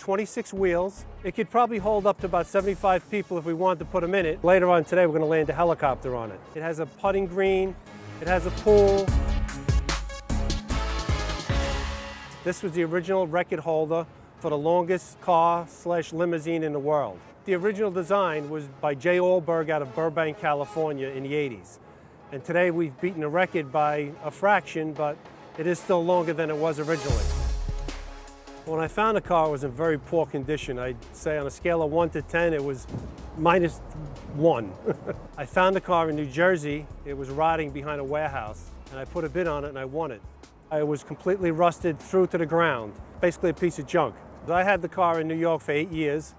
26 wheels. It could probably hold up to about 75 people if we wanted to put them in it. Later on today, we're going to land a helicopter on it. It has a putting green. It has a pool. This was the original record holder for the longest car/limousine in the world. The original design was by Jay Ohlberg out of Burbank, California in the 80s. And today we've beaten the record by a fraction, but it is still longer than it was originally. When I found the car, it was in very poor condition. I'd say on a scale of 1 to 10, it was -1. I found the car in New Jersey. It was rotting behind a warehouse, and I put a bid on it and I won it. It was completely rusted through to the ground, basically a piece of junk. I had the car in New York for 8 years.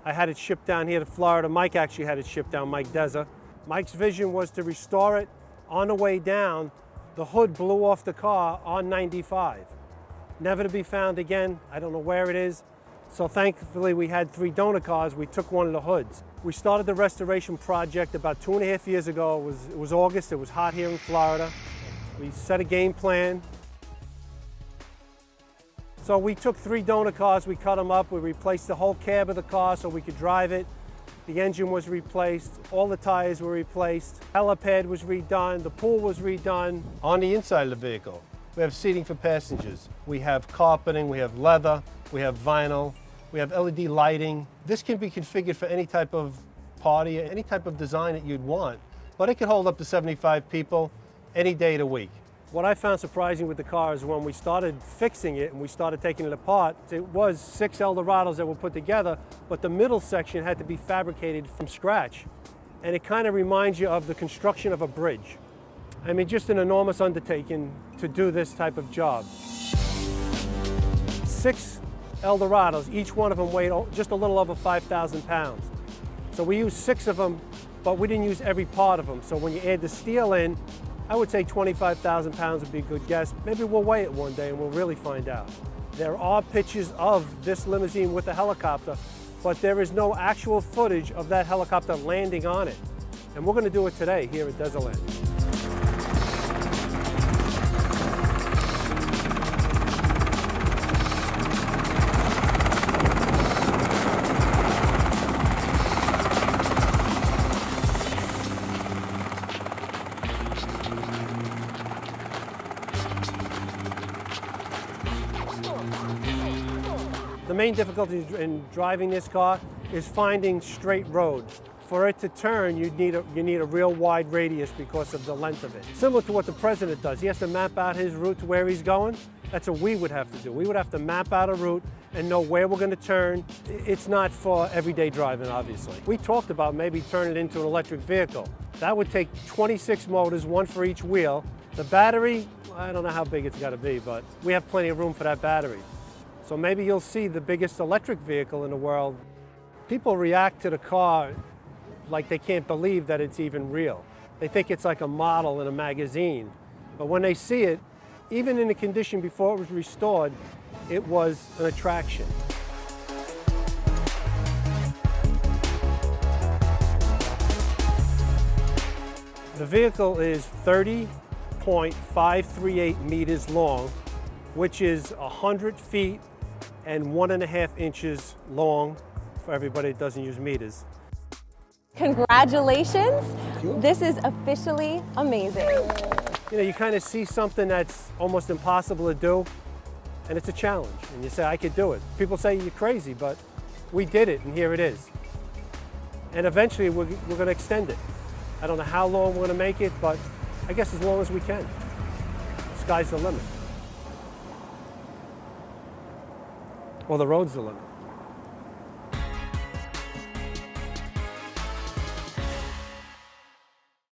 I had it shipped down here to Florida. Mike actually had it shipped down, Mike Deza. Mike's vision was to restore it. On the way down, the hood blew off the car on 95. Never to be found again. I don't know where it is. So thankfully we had 3 donor cars. We took one of the hoods. We started the restoration project about 2.5 years ago. It was August. It was hot here in Florida. We set a game plan. So we took 3 donor cars, we cut them up, we replaced the whole cab of the car so we could drive it. The engine was replaced, all the tires were replaced, helipad was redone, the pool was redone. On the inside of the vehicle, we have seating for passengers. We have carpeting, we have leather, we have vinyl, we have LED lighting. This can be configured for any type of party, any type of design that you'd want, but it could hold up to 75 people any day of the week. What I found surprising with the car is when we started fixing it and we started taking it apart, it was 6 Eldorados that were put together, but the middle section had to be fabricated from scratch. And it kind of reminds you of the construction of a bridge. I mean, just an enormous undertaking to do this type of job. 6 Eldorados, each one of them weighed just a little over 5,000 pounds. So we used 6 of them, but we didn't use every part of them. So when you add the steel in, I would say 25,000 pounds would be a good guess. Maybe we'll weigh it one day and we'll really find out. There are pictures of this limousine with the helicopter, but there is no actual footage of that helicopter landing on it. And we're going to do it today here at Desertland. The main difficulty in driving this car is finding straight roads. For it to turn, you need a real wide radius because of the length of it. Similar to what the president does. He has to map out his route to where he's going. That's what we would have to do. We would have to map out a route and know where we're going to turn. It's not for everyday driving, obviously. We talked about maybe turning it into an electric vehicle. That would take 26 motors, 1 for each wheel. The battery, I don't know how big it's got to be, but we have plenty of room for that battery. So maybe you'll see the biggest electric vehicle in the world. People react to the car like they can't believe that it's even real. They think it's like a model in a magazine. But when they see it, even in the condition before it was restored, it was an attraction. The vehicle is 30.538 meters long, which is 100 feet and 1.5 inches long for everybody that doesn't use meters. Congratulations. This is officially amazing. You know, you kind of see something that's almost impossible to do, and it's a challenge, and you say, I could do it. People say you're crazy, but we did it, and here it is. And eventually, we're going to extend it. I don't know how long we're going to make it, but I guess as long as we can. The sky's the limit. Well, the road's the limit.